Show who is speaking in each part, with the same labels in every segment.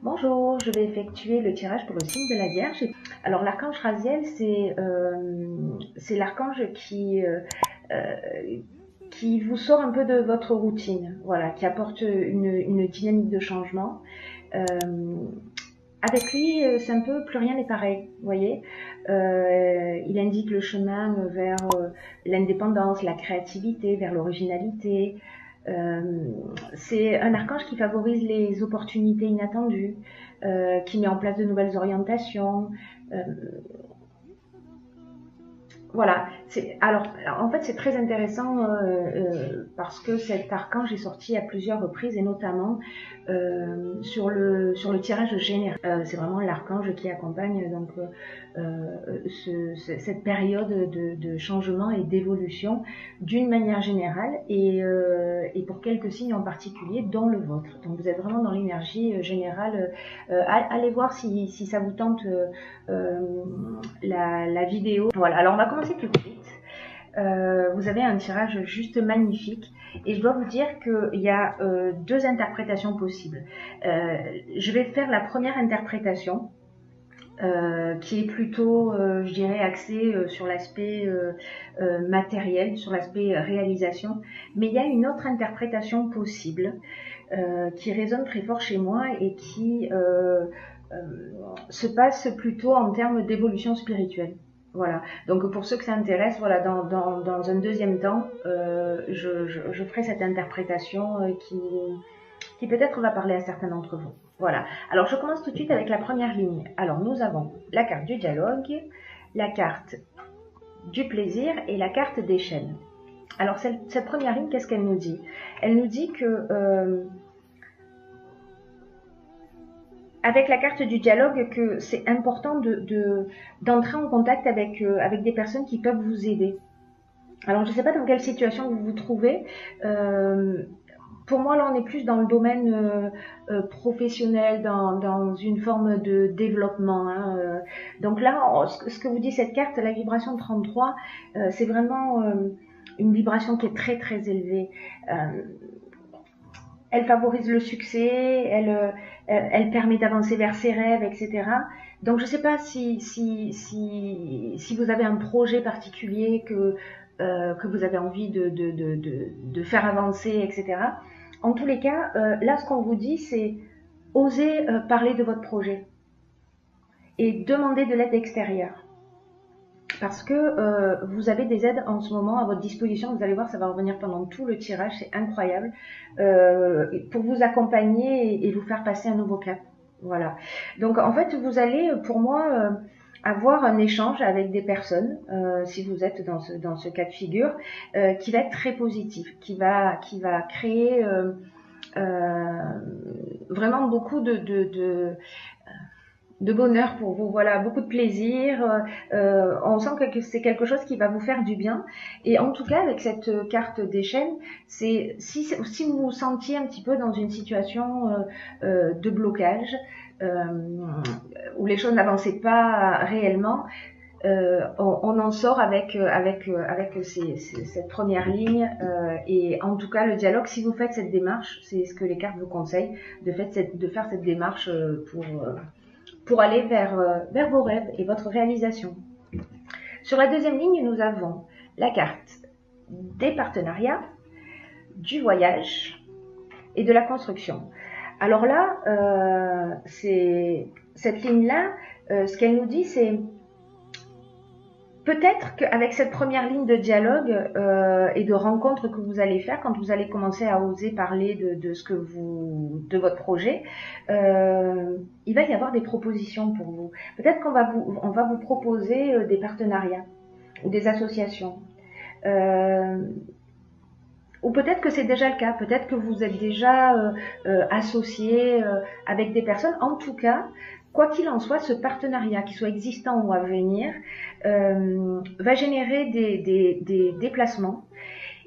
Speaker 1: Bonjour, je vais effectuer le tirage pour le signe de la Vierge. Alors l'archange Raziel, c'est l'archange qui vous sort un peu de votre routine, voilà, qui apporte une dynamique de changement. Avec lui, c'est un peu plus rien n'est pareil, vous voyez. Il indique le chemin vers l'indépendance, la créativité, vers l'originalité. C'est un archange qui favorise les opportunités inattendues, qui met en place de nouvelles orientations. Voilà. Alors, en fait, c'est très intéressant parce que cet archange est sorti à plusieurs reprises et notamment sur le tirage général. C'est vraiment l'archange qui accompagne donc cette période de changement et d'évolution d'une manière générale et pour quelques signes en particulier, dont le vôtre. Donc, vous êtes vraiment dans l'énergie générale. Allez voir si ça vous tente la vidéo. Voilà. Alors, on va commencer tout de suite. Vous avez un tirage juste magnifique et je dois vous dire qu'il y a deux interprétations possibles. Je vais faire la première interprétation qui est plutôt, je dirais, axée sur l'aspect matériel, sur l'aspect réalisation, mais il y a une autre interprétation possible qui résonne très fort chez moi et qui se passe plutôt en termes d'évolution spirituelle. Voilà. Donc pour ceux que ça intéresse, voilà, dans un deuxième temps, je ferai cette interprétation qui peut-être va parler à certains d'entre vous. Voilà. Alors je commence tout de suite avec la première ligne. Alors nous avons la carte du dialogue, la carte du plaisir et la carte des chaînes. Alors cette première ligne, qu'est-ce qu'elle nous dit? Elle nous dit que avec la carte du dialogue, que c'est important d'entrer en contact avec des personnes qui peuvent vous aider. Alors, je ne sais pas dans quelle situation vous vous trouvez. Pour moi, là, on est plus dans le domaine professionnel, dans une forme de développement. Hein. Donc là, ce que vous dit cette carte, la vibration 33, c'est vraiment une vibration qui est très, très élevée. Elle favorise le succès, elle permet d'avancer vers ses rêves, etc. Donc je ne sais pas si vous avez un projet particulier que vous avez envie de faire avancer, etc. En tous les cas, là ce qu'on vous dit, c'est oser parler de votre projet et demander de l'aide extérieure. Parce que vous avez des aides en ce moment à votre disposition. Vous allez voir, ça va revenir pendant tout le tirage, c'est incroyable, pour vous accompagner et vous faire passer un nouveau cap. Voilà. Donc en fait, vous allez, pour moi, avoir un échange avec des personnes, si vous êtes dans ce cas de figure, qui va être très positif, qui va créer vraiment beaucoup de bonheur pour vous, voilà, beaucoup de plaisir. On sent que c'est quelque chose qui va vous faire du bien. Et en tout cas, avec cette carte des chaînes, c'est si vous vous sentiez un petit peu dans une situation de blocage, où les choses n'avançaient pas réellement, on en sort avec cette première ligne. Et en tout cas, le dialogue, si vous faites cette démarche, c'est ce que les cartes vous conseillent, de faire cette démarche pour aller vers vos rêves et votre réalisation. Sur la deuxième ligne, nous avons la carte des partenariats, du voyage et de la construction. Alors là, cette ligne-là, ce qu'elle nous dit, c'est peut-être qu'avec cette première ligne de dialogue et de rencontre que vous allez faire quand vous allez commencer à oser parler de votre projet, il va y avoir des propositions pour vous. Peut-être qu'on va vous proposer des partenariats ou des associations. Ou peut-être que c'est déjà le cas, peut-être que vous êtes déjà associé avec des personnes. En tout cas, quoi qu'il en soit, ce partenariat, qu'il soit existant ou à venir, va générer des déplacements.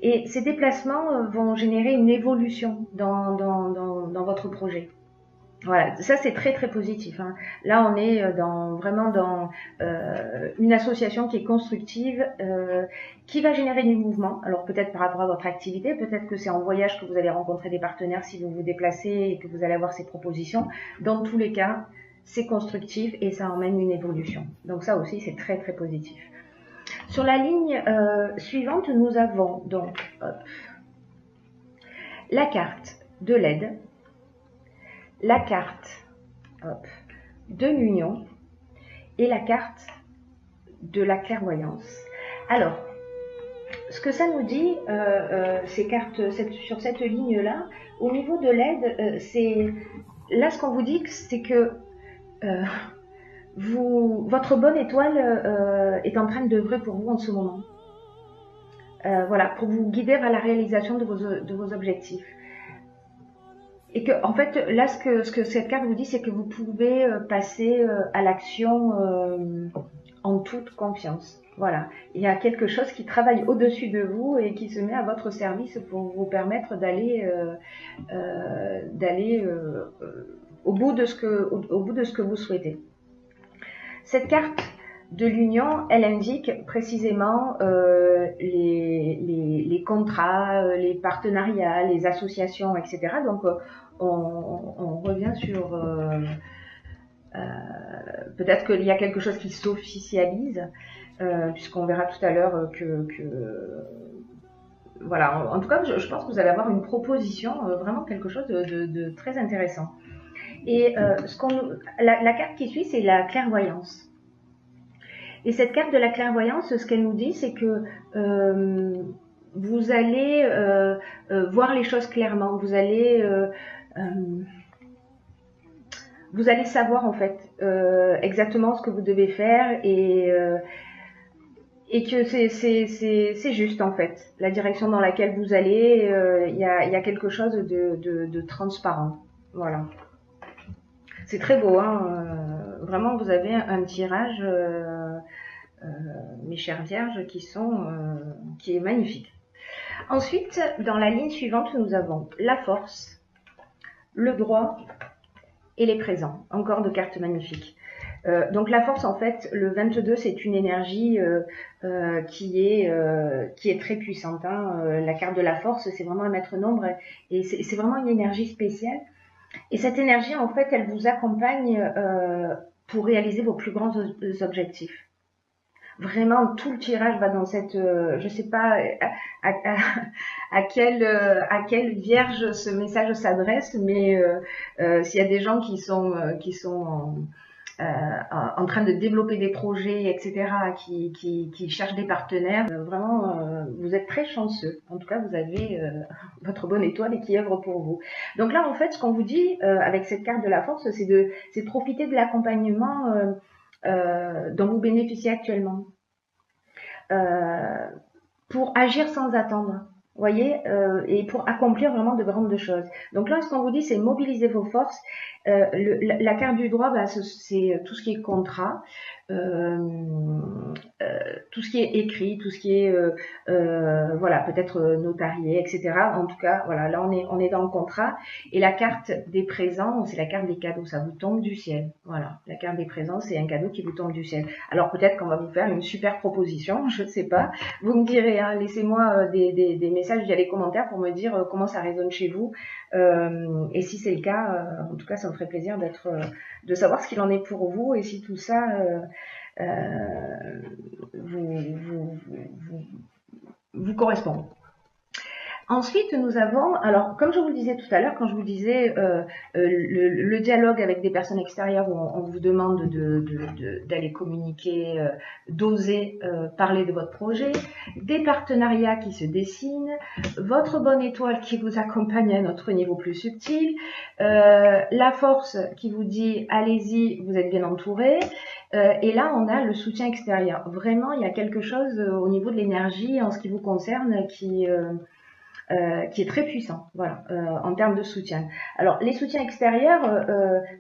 Speaker 1: Et ces déplacements vont générer une évolution dans votre projet. Voilà, ça c'est très très positif, hein. Là, on est vraiment dans une association qui est constructive, qui va générer du mouvement. Alors peut-être par rapport à votre activité, peut-être que c'est en voyage que vous allez rencontrer des partenaires si vous vous déplacez et que vous allez avoir ces propositions. Dans tous les cas, c'est constructif et ça emmène une évolution. Donc ça aussi, c'est très très positif. Sur la ligne suivante, nous avons donc la carte de l'aide, la carte de l'union et la carte de la clairvoyance. Alors, ce que ça nous dit, ces cartes sur cette ligne-là, au niveau de l'aide, c'est là ce qu'on vous dit, c'est que votre bonne étoile est en train d'œuvrer pour vous en ce moment. Voilà, pour vous guider vers la réalisation de vos objectifs. Et que, en fait, là, ce que cette carte vous dit, c'est que vous pouvez passer à l'action en toute confiance. Voilà, il y a quelque chose qui travaille au-dessus de vous et qui se met à votre service pour vous permettre d'aller au bout de ce que vous souhaitez. Cette carte de l'union, elle indique précisément les contrats, les partenariats, les associations, etc. Donc, on revient sur peut-être qu'il y a quelque chose qui s'officialise, puisqu'on verra tout à l'heure que voilà, en tout cas, je pense que vous allez avoir une proposition, vraiment quelque chose de très intéressant. Et la carte qui suit, c'est la clairvoyance. Et cette carte de la clairvoyance, ce qu'elle nous dit, c'est que vous allez voir les choses clairement, vous allez savoir en fait exactement ce que vous devez faire et que c'est juste en fait la direction dans laquelle vous allez. Il y a quelque chose de transparent. Voilà. C'est très beau, hein. Vraiment, vous avez un tirage, mes chères vierges, qui est magnifique. Ensuite, dans la ligne suivante, nous avons la force, le droit et les présents. Encore 2 cartes magnifiques. Donc la force, en fait, le 22, c'est une énergie qui est très puissante, hein. La carte de la force, c'est vraiment un maître nombre et c'est vraiment une énergie spéciale. Et cette énergie, en fait, elle vous accompagne pour réaliser vos plus grands objectifs. Vraiment, tout le tirage va dans cette, je sais pas à quelle vierge ce message s'adresse, mais s'il y a des gens qui sont en train de développer des projets, etc., qui cherchent des partenaires, vraiment, vous êtes très chanceux. En tout cas, vous avez votre bonne étoile et qui œuvre pour vous. Donc là, en fait, ce qu'on vous dit avec cette carte de la force, c'est de profiter de l'accompagnement dont vous bénéficiez actuellement pour agir sans attendre. Vous voyez, et pour accomplir vraiment de grandes choses. Donc là, ce qu'on vous dit, c'est mobiliser vos forces. La carte du droit, c'est tout ce qui est contrat, tout ce qui est écrit, tout ce qui est voilà, peut-être notarié, etc. En tout cas, voilà, là on est dans le contrat. Et la carte des présents, c'est la carte des cadeaux, ça vous tombe du ciel. Voilà, la carte des présents, c'est un cadeau qui vous tombe du ciel. Alors peut-être qu'on va vous faire une super proposition, je ne sais pas. Vous me direz, hein, laissez-moi des messages via les commentaires pour me dire comment ça résonne chez vous. Et si c'est le cas, en tout cas, ça me ferait plaisir de savoir ce qu'il en est pour vous et si tout ça vous correspond. Ensuite, nous avons, alors comme je vous le disais tout à l'heure, quand je vous disais le dialogue avec des personnes extérieures où on vous demande d'aller communiquer, d'oser parler de votre projet, des partenariats qui se dessinent, votre bonne étoile qui vous accompagne à un autre niveau plus subtil, la force qui vous dit allez-y, vous êtes bien entouré, et là on a le soutien extérieur. Vraiment, il y a quelque chose au niveau de l'énergie en ce qui vous concerne qui est très puissant, voilà, en termes de soutien. Alors, les soutiens extérieurs,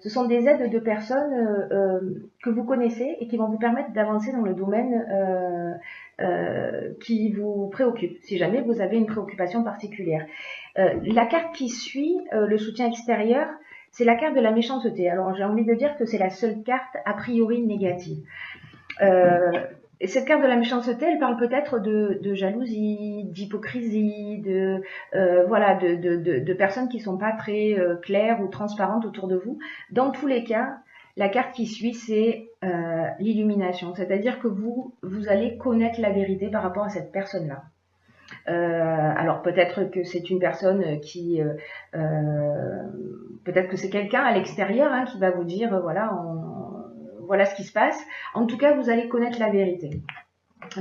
Speaker 1: ce sont des aides de personnes que vous connaissez et qui vont vous permettre d'avancer dans le domaine qui vous préoccupe, si jamais vous avez une préoccupation particulière. La carte qui suit le soutien extérieur, c'est la carte de la méchanceté. Alors j'ai envie de dire que c'est la seule carte a priori négative. Et cette carte de la méchanceté, elle parle peut-être de jalousie, d'hypocrisie, voilà, de personnes qui sont pas très claires ou transparentes autour de vous. Dans tous les cas, la carte qui suit, c'est l'illumination. C'est-à-dire que vous allez connaître la vérité par rapport à cette personne-là. Alors peut-être que c'est une personne qui, peut-être que c'est quelqu'un à l'extérieur hein, qui va vous dire, voilà, voilà ce qui se passe. En tout cas, vous allez connaître la vérité.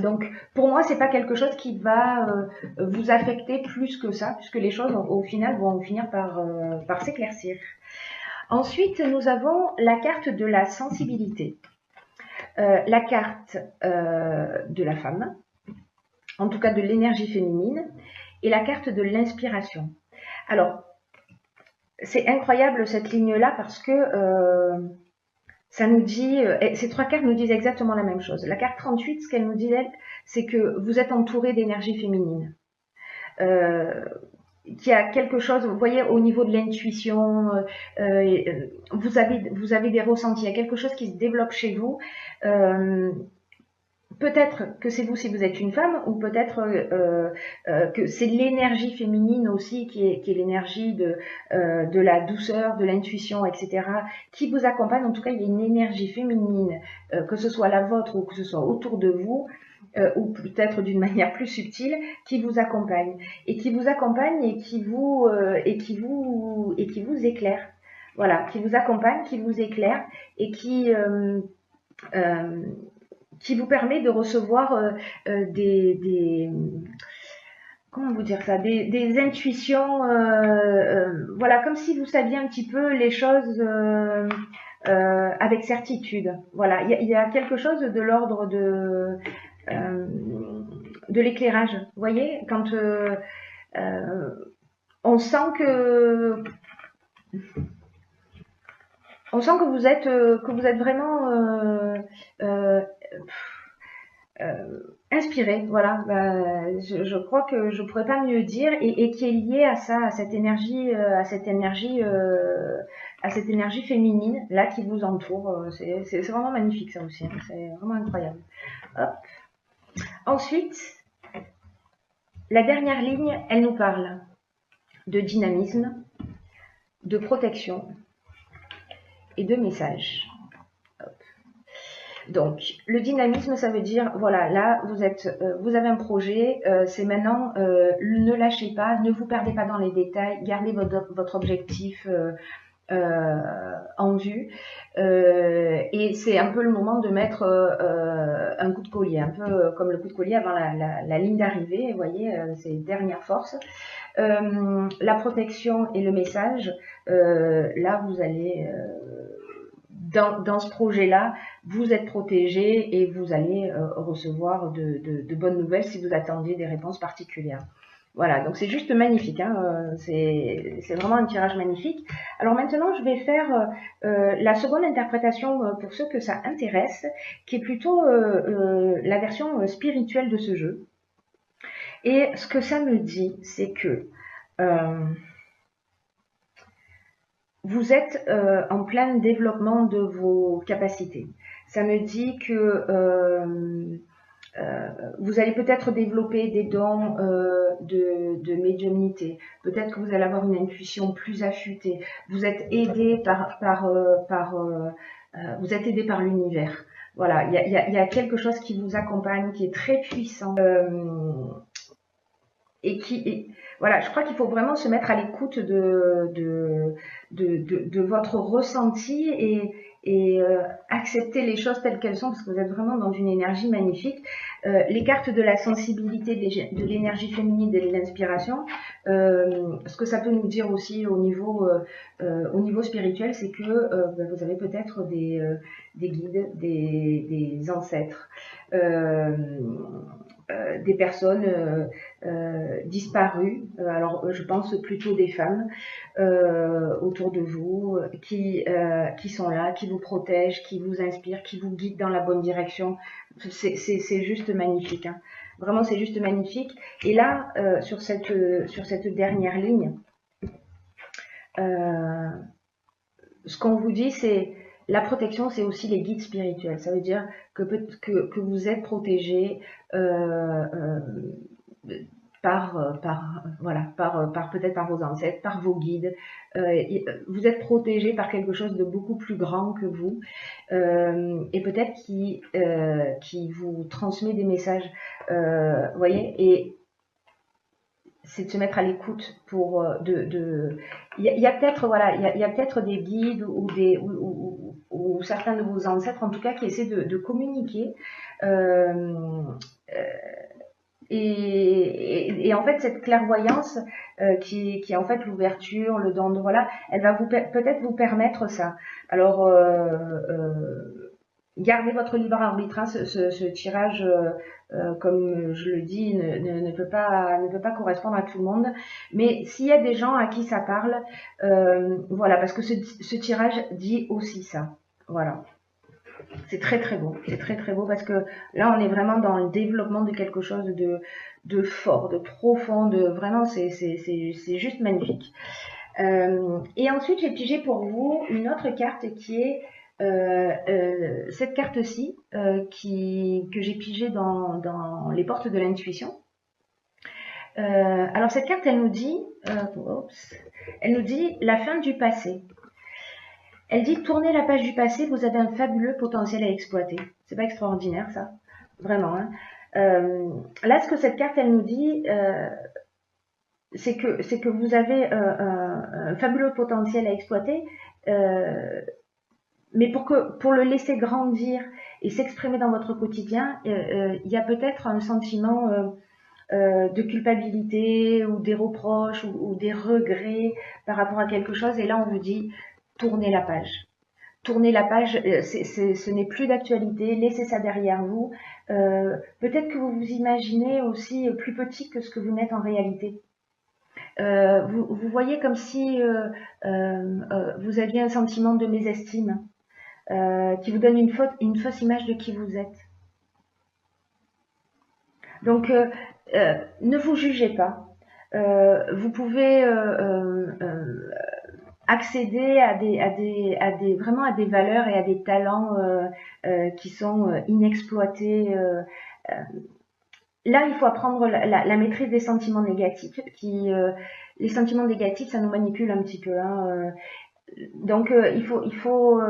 Speaker 1: Donc, pour moi, c'est pas quelque chose qui va vous affecter plus que ça, puisque les choses, au final, vont finir par s'éclaircir. Ensuite, nous avons la carte de la sensibilité, la carte de la femme, en tout cas de l'énergie féminine, et la carte de l'inspiration. Alors, c'est incroyable cette ligne-là parce que ça nous dit, ces trois cartes nous disent exactement la même chose. La carte 38, ce qu'elle nous dit, elle, c'est que vous êtes entouré d'énergie féminine. Qu'il y a quelque chose, vous voyez, au niveau de l'intuition, vous avez des ressentis, il y a quelque chose qui se développe chez vous. Peut-être que c'est vous si vous êtes une femme, ou peut-être que c'est l'énergie féminine aussi qui est l'énergie de la douceur, de l'intuition, etc., qui vous accompagne. En tout cas, il y a une énergie féminine, que ce soit la vôtre ou que ce soit autour de vous, ou peut-être d'une manière plus subtile, qui vous accompagne et qui vous accompagne et qui vous éclaire. Voilà, qui vous accompagne, qui vous éclaire et qui vous permet de recevoir comment vous dire ça, des intuitions, voilà, comme si vous saviez un petit peu les choses avec certitude. Voilà, il y a quelque chose de l'ordre de l'éclairage. Vous voyez, quand on sent que vous êtes vraiment inspiré, voilà. Je crois que je pourrais pas mieux dire et qui est lié à ça, à cette énergie féminine là qui vous entoure. C'est vraiment magnifique ça aussi. Hein. C'est vraiment incroyable. Hop. Ensuite, la dernière ligne, elle nous parle de dynamisme, de protection et de message. Donc, le dynamisme, ça veut dire, voilà, là, vous avez un projet, c'est maintenant, ne lâchez pas, ne vous perdez pas dans les détails, gardez votre objectif en vue, et c'est un peu le moment de mettre un coup de collier, un peu comme le coup de collier avant la ligne d'arrivée, vous voyez, c'est dernière force. La protection et le message, là, vous allez... Dans ce projet-là, vous êtes protégé et vous allez recevoir de bonnes nouvelles si vous attendiez des réponses particulières. Voilà, donc c'est juste magnifique, hein, c'est vraiment un tirage magnifique. Alors maintenant, je vais faire la seconde interprétation pour ceux que ça intéresse, qui est plutôt la version spirituelle de ce jeu. Et ce que ça me dit, c'est que vous êtes en plein développement de vos capacités. Ça me dit que vous allez peut-être développer des dons de médiumnité. Peut-être que vous allez avoir une intuition plus affûtée. Vous êtes aidé vous êtes aidé par l'univers. Voilà, il y a quelque chose qui vous accompagne, qui est très puissant. Voilà, je crois qu'il faut vraiment se mettre à l'écoute de votre ressenti et accepter les choses telles qu'elles sont parce que vous êtes vraiment dans une énergie magnifique. Les cartes de la sensibilité, de l'énergie féminine et de l'inspiration, ce que ça peut nous dire aussi au niveau spirituel, c'est que vous avez peut-être des guides, des ancêtres, des personnes disparues, alors je pense plutôt des femmes autour de vous qui sont là, qui vous protègent, qui vous inspirent, qui vous guident dans la bonne direction. C'est juste magnifique, hein. Vraiment c'est juste magnifique. Et là sur cette dernière ligne, ce qu'on vous dit, c'est la protection, c'est aussi les guides spirituels. Ça veut dire que vous êtes protégé par peut-être par vos ancêtres, par vos guides. Vous êtes protégé par quelque chose de beaucoup plus grand que vous et peut-être qui vous transmet des messages. Voyez, et c'est de se mettre à l'écoute pour il y a peut-être voilà il y a peut-être des guides ou certains de vos ancêtres en tout cas qui essaient de communiquer et en fait cette clairvoyance qui est en fait l'ouverture, le don de voilà, elle va peut-être vous permettre ça. Alors gardez votre libre arbitre, hein, ce tirage, comme je le dis, ne peut pas correspondre à tout le monde. Mais s'il y a des gens à qui ça parle, voilà, parce que ce tirage dit aussi ça. Voilà. C'est très très beau, c'est très très beau parce que là on est vraiment dans le développement de quelque chose de fort, de profond, de vraiment c'est juste magnifique. Et ensuite j'ai pigé pour vous une autre carte qui est cette carte-ci que j'ai pigée dans les portes de l'intuition. Alors cette carte elle nous dit la fin du passé. Elle dit tournez la page du passé, vous avez un fabuleux potentiel à exploiter. C'est pas extraordinaire ça, vraiment. Hein. Là, ce que cette carte elle nous dit, c'est que vous avez un fabuleux potentiel à exploiter, mais pour le laisser grandir et s'exprimer dans votre quotidien, il y a peut-être un sentiment de culpabilité ou des reproches ou des regrets par rapport à quelque chose. Et là, on vous dit tournez la page. Tournez la page, ce n'est plus d'actualité, laissez ça derrière vous. Peut-être que vous vous imaginez aussi plus petit que ce que vous n'êtes en réalité. Vous voyez comme si vous aviez un sentiment de mésestime qui vous donne une fausse image de qui vous êtes. Donc, ne vous jugez pas. Vous pouvez accéder vraiment à des valeurs et à des talents qui sont inexploités. Là, il faut apprendre la maîtrise des sentiments négatifs. Les sentiments négatifs, ça nous manipule un petit peu. Hein. Donc, il faut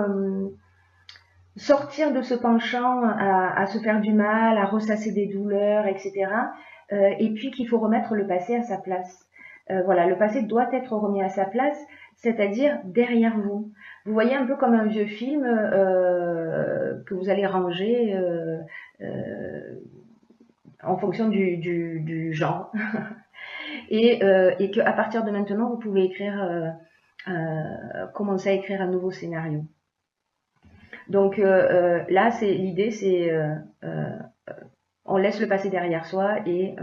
Speaker 1: sortir de ce penchant à se faire du mal, à ressasser des douleurs, etc. Et puis qu'il faut remettre le passé à sa place. Voilà, le passé doit être remis à sa place, c'est-à-dire derrière vous. Vous voyez un peu comme un vieux film que vous allez ranger en fonction du genre. Et qu'à partir de maintenant, vous pouvez écrire, commencer à écrire un nouveau scénario. Donc là, l'idée, c'est on laisse le passé derrière soi et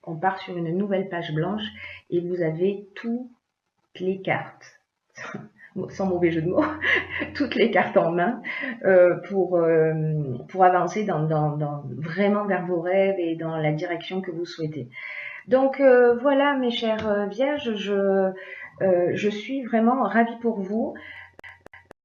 Speaker 1: on part sur une nouvelle page blanche et vous avez toutes les cartes, sans mauvais jeu de mots, toutes les cartes en main pour avancer vraiment vers vos rêves et dans la direction que vous souhaitez. Donc voilà mes chères vierges, je suis vraiment ravie pour vous.